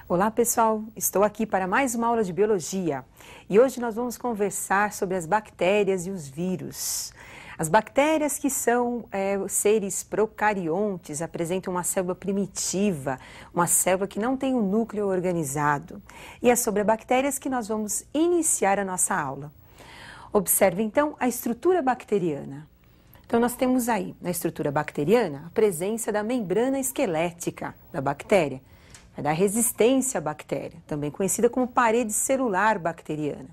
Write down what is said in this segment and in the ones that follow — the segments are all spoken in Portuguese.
Olá pessoal, estou aqui para mais uma aula de biologia e hoje nós vamos conversar sobre as bactérias e os vírus. As bactérias, que são seres procariontes, apresentam uma célula primitiva, uma célula que não tem um núcleo organizado. E é sobre as bactérias que nós vamos iniciar a nossa aula. Observe então a estrutura bacteriana. Então nós temos aí na estrutura bacteriana a presença da membrana esquelética da bactéria. É da resistência à bactéria, também conhecida como parede celular bacteriana.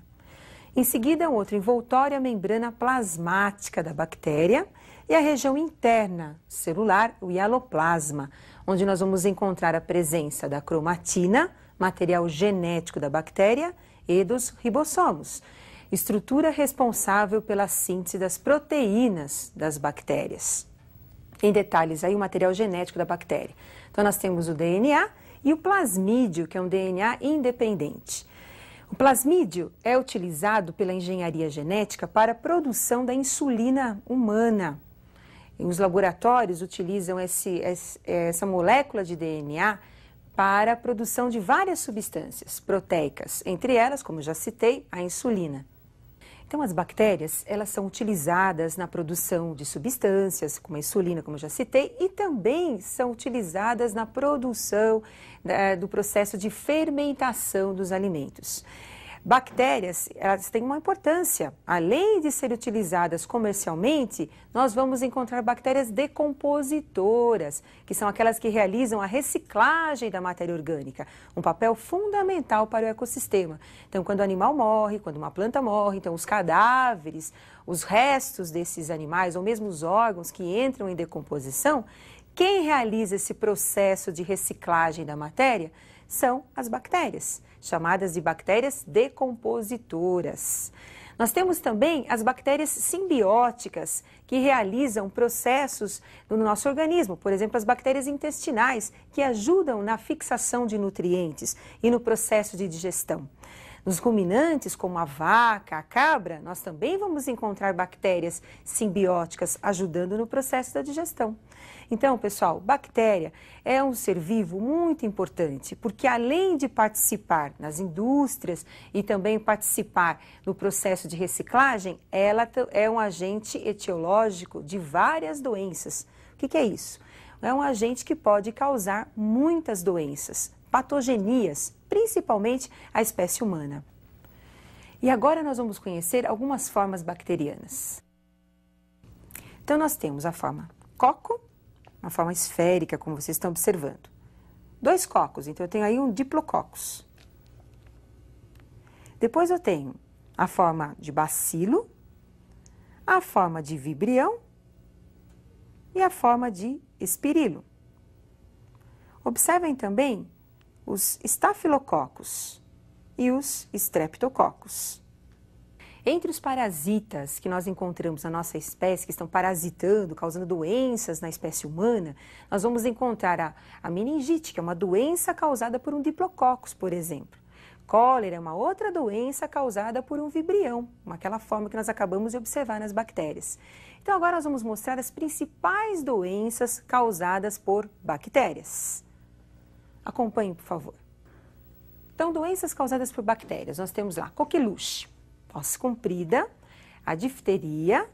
Em seguida, um outro envoltório, a membrana plasmática da bactéria e a região interna celular, o hialoplasma, onde nós vamos encontrar a presença da cromatina, material genético da bactéria, e dos ribossomos, estrutura responsável pela síntese das proteínas das bactérias. Em detalhes, aí o material genético da bactéria. Então, nós temos o DNA e o plasmídio, que é um DNA independente. O plasmídio é utilizado pela engenharia genética para a produção da insulina humana. E os laboratórios utilizam essa molécula de DNA para a produção de várias substâncias proteicas, entre elas, como já citei, a insulina. Então, as bactérias, elas são utilizadas na produção de substâncias, como a insulina, como eu já citei, e também são utilizadas na produção do processo de fermentação dos alimentos. Bactérias, elas têm uma importância. Além de serem utilizadas comercialmente, nós vamos encontrar bactérias decompositoras, que são aquelas que realizam a reciclagem da matéria orgânica, um papel fundamental para o ecossistema. Então, quando o animal morre, quando uma planta morre, então os cadáveres, os restos desses animais, ou mesmo os órgãos que entram em decomposição, quem realiza esse processo de reciclagem da matéria são as bactérias, chamadas de bactérias decompositoras. Nós temos também as bactérias simbióticas, que realizam processos no nosso organismo, por exemplo, as bactérias intestinais, que ajudam na fixação de nutrientes e no processo de digestão. Nos ruminantes, como a vaca, a cabra, nós também vamos encontrar bactérias simbióticas ajudando no processo da digestão. Então, pessoal, bactéria é um ser vivo muito importante, porque além de participar nas indústrias e também participar no processo de reciclagem, ela é um agente etiológico de várias doenças. O que é isso? É um agente que pode causar muitas doenças, patogenias, principalmente a espécie humana. E agora nós vamos conhecer algumas formas bacterianas. Então, nós temos a forma coco, uma forma esférica, como vocês estão observando. 2 cocos, então eu tenho aí um diplococcus. Depois eu tenho a forma de bacilo, a forma de vibrião e a forma de espirilo. Observem também os estafilococcus e os streptococcus. Entre os parasitas que nós encontramos na nossa espécie, que estão parasitando, causando doenças na espécie humana, nós vamos encontrar a meningite, que é uma doença causada por um diplococcus, por exemplo. Cólera é uma outra doença causada por um vibrião, aquela forma que nós acabamos de observar nas bactérias. Então, agora nós vamos mostrar as principais doenças causadas por bactérias. Acompanhe, por favor. Então, doenças causadas por bactérias. Nós temos lá coqueluche, tosse comprida, a difteria,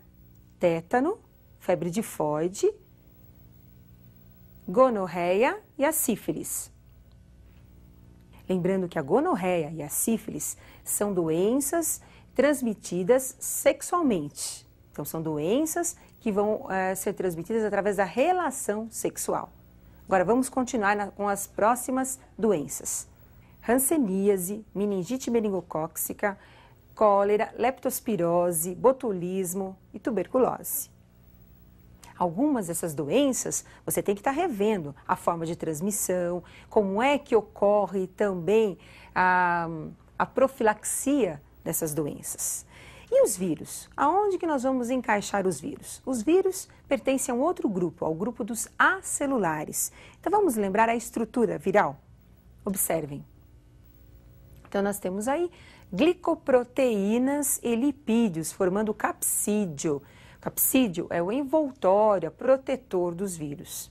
tétano, febre tifoide, gonorreia e a sífilis. Lembrando que a gonorreia e a sífilis são doenças transmitidas sexualmente. Então, são doenças que vão ser transmitidas através da relação sexual. Agora, vamos continuar com as próximas doenças. Hanseníase, meningite meningocócica, cólera, leptospirose, botulismo e tuberculose. Algumas dessas doenças, você tem que estar revendo a forma de transmissão, como é que ocorre também a profilaxia dessas doenças. E os vírus? Aonde que nós vamos encaixar os vírus? Os vírus pertencem a um outro grupo, ao grupo dos acelulares. Então, vamos lembrar a estrutura viral? Observem. Então, nós temos aí glicoproteínas e lipídios, formando o capsídio. O capsídio é o envoltório, protetor dos vírus.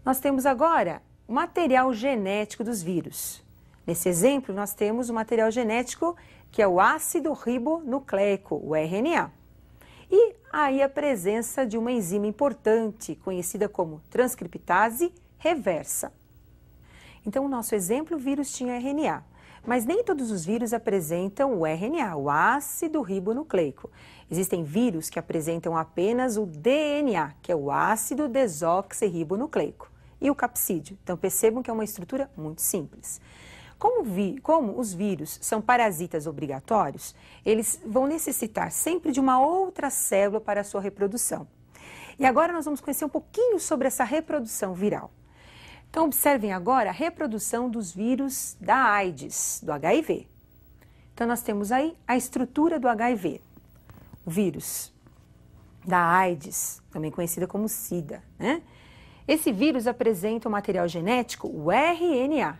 Nós temos agora o material genético dos vírus. Nesse exemplo, nós temos o material genético que é o ácido ribonucleico, o RNA. E aí a presença de uma enzima importante, conhecida como transcriptase reversa. Então, o nosso exemplo, o vírus tinha RNA. Mas nem todos os vírus apresentam o RNA, o ácido ribonucleico. Existem vírus que apresentam apenas o DNA, que é o ácido desoxirribonucleico, e o capsídeo. Então, percebam que é uma estrutura muito simples. Como os vírus são parasitas obrigatórios, eles vão necessitar sempre de uma outra célula para a sua reprodução. E agora nós vamos conhecer um pouquinho sobre essa reprodução viral. Então, observem agora a reprodução dos vírus da AIDS, do HIV. Então, nós temos aí a estrutura do HIV. O vírus da AIDS, também conhecida como SIDA, né? Esse vírus apresenta o material genético, o RNA.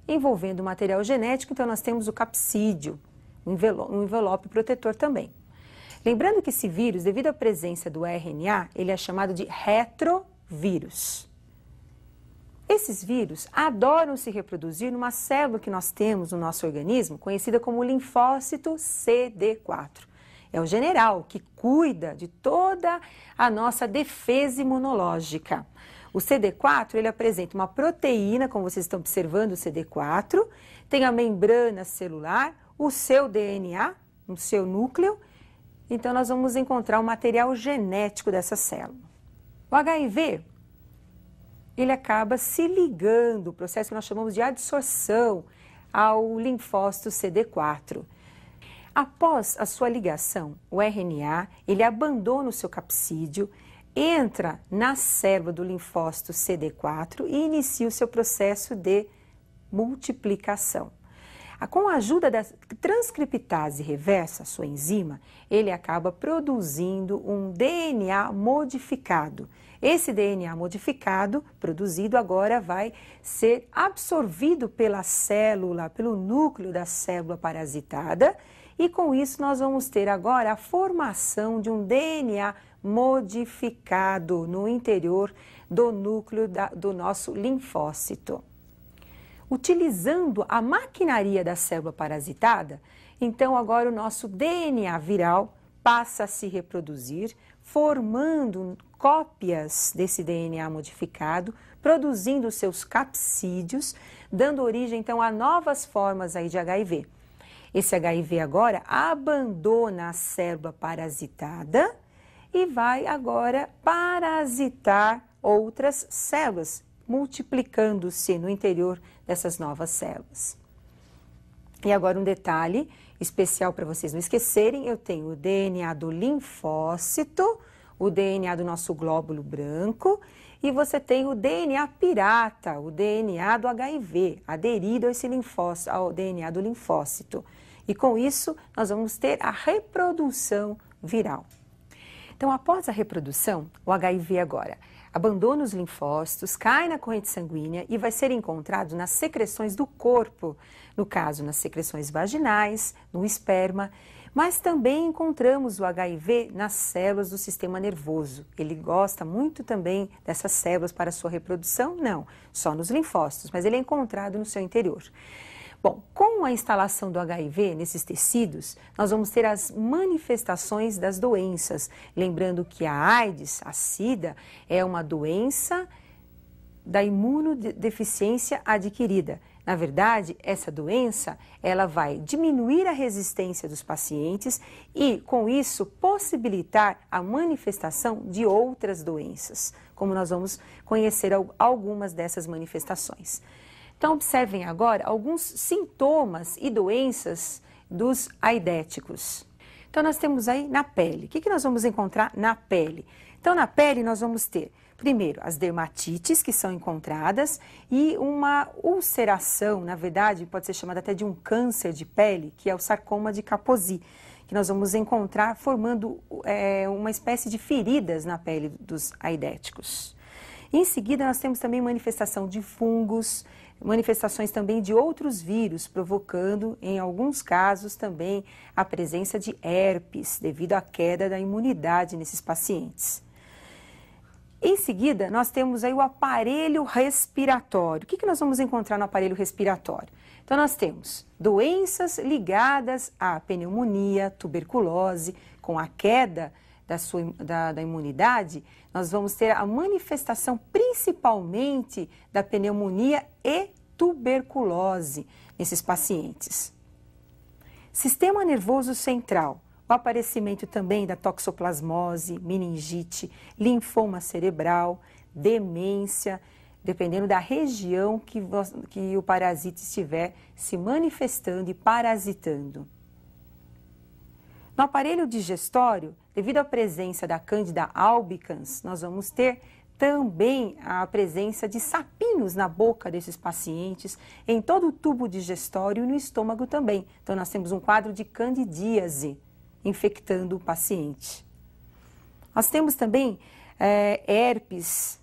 Envolvendo o material genético, então nós temos o capsídeo, um envelope protetor também. Lembrando que esse vírus, devido à presença do RNA, ele é chamado de retrovírus. Esses vírus adoram se reproduzir numa célula que nós temos no nosso organismo, conhecida como linfócito CD4. É o general que cuida de toda a nossa defesa imunológica. O CD4, ele apresenta uma proteína, como vocês estão observando, o CD4, tem a membrana celular, o seu DNA, o seu núcleo. Então, nós vamos encontrar o material genético dessa célula. O HIV, ele acaba se ligando, o processo que nós chamamos de adsorção, ao linfócito CD4. Após a sua ligação, o RNA, ele abandona o seu capsídeo, entra na célula do linfócito CD4 e inicia o seu processo de multiplicação. Com a ajuda da transcriptase reversa, sua enzima, ele acaba produzindo um DNA modificado. Esse DNA modificado, produzido agora, vai ser absorvido pela célula, pelo núcleo da célula parasitada, e com isso nós vamos ter agora a formação de um DNA modificado no interior do núcleo do nosso linfócito. Utilizando a maquinaria da célula parasitada, então agora o nosso DNA viral passa a se reproduzir, formando cópias desse DNA modificado, produzindo seus capsídeos, dando origem então a novas formas aí de HIV. Esse HIV agora abandona a célula parasitada e vai agora parasitar outras células, multiplicando-se no interior dessas novas células. E agora um detalhe especial para vocês não esquecerem, eu tenho o DNA do linfócito, o DNA do nosso glóbulo branco, e você tem o DNA pirata, o DNA do HIV, aderido a esse linfócito, ao DNA do linfócito. E com isso, nós vamos ter a reprodução viral. Então, após a reprodução, o HIV agora abandona os linfócitos, cai na corrente sanguínea e vai ser encontrado nas secreções do corpo, no caso, nas secreções vaginais, no esperma, mas também encontramos o HIV nas células do sistema nervoso. Ele gosta muito também dessas células para sua reprodução? Não, só nos linfócitos, mas ele é encontrado no seu interior. Bom, com a instalação do HIV nesses tecidos, nós vamos ter as manifestações das doenças. Lembrando que a AIDS, a SIDA, é uma doença da imunodeficiência adquirida. Na verdade, essa doença, ela vai diminuir a resistência dos pacientes e, com isso, possibilitar a manifestação de outras doenças, como nós vamos conhecer algumas dessas manifestações. Então, observem agora alguns sintomas e doenças dos aidéticos. Então, nós temos aí na pele. O que nós vamos encontrar na pele? Então, na pele nós vamos ter, primeiro, as dermatites que são encontradas e uma ulceração, na verdade, pode ser chamada até de um câncer de pele, que é o sarcoma de Kaposi, que nós vamos encontrar formando uma espécie de feridas na pele dos aidéticos. Em seguida, nós temos também manifestação de fungos, manifestações também de outros vírus, provocando, em alguns casos, também a presença de herpes, devido à queda da imunidade nesses pacientes. Em seguida, nós temos aí o aparelho respiratório. O que nós vamos encontrar no aparelho respiratório? Então, nós temos doenças ligadas à pneumonia, tuberculose, com a queda da imunidade, nós vamos ter a manifestação principalmente da pneumonia e tuberculose nesses pacientes. Sistema nervoso central. O aparecimento também da toxoplasmose, meningite, linfoma cerebral, demência, dependendo da região que o parasita estiver se manifestando e parasitando. No aparelho digestório, devido à presença da Candida albicans, nós vamos ter também a presença de sapinhos na boca desses pacientes, em todo o tubo digestório e no estômago também. Então, nós temos um quadro de candidíase infectando o paciente. Nós temos também herpes,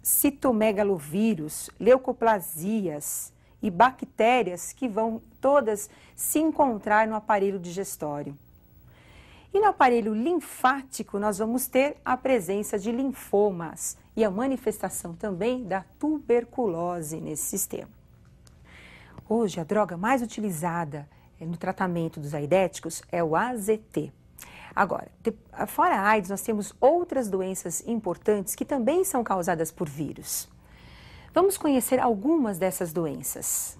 citomegalovírus, leucoplasias e bactérias que vão todas se encontrar no aparelho digestório. E no aparelho linfático, nós vamos ter a presença de linfomas e a manifestação também da tuberculose nesse sistema. Hoje, a droga mais utilizada no tratamento dos aidéticos é o AZT. Agora, fora a AIDS, nós temos outras doenças importantes que também são causadas por vírus. Vamos conhecer algumas dessas doenças.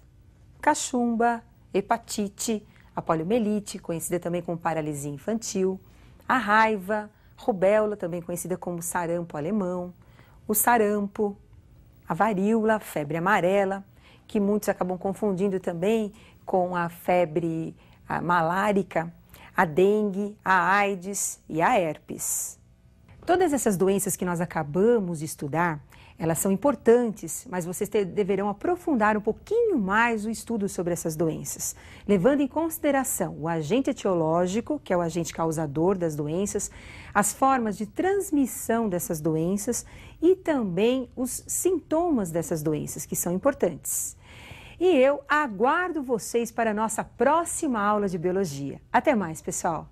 Cachumba, hepatite, a poliomielite, conhecida também como paralisia infantil, a raiva, rubéola, também conhecida como sarampo alemão, o sarampo, a varíola, febre amarela, que muitos acabam confundindo também com a febre malárica, a dengue, a AIDS e a herpes. Todas essas doenças que nós acabamos de estudar, elas são importantes, mas vocês deverão aprofundar um pouquinho mais o estudo sobre essas doenças, levando em consideração o agente etiológico, que é o agente causador das doenças, as formas de transmissão dessas doenças e também os sintomas dessas doenças, que são importantes. E eu aguardo vocês para a nossa próxima aula de biologia. Até mais, pessoal!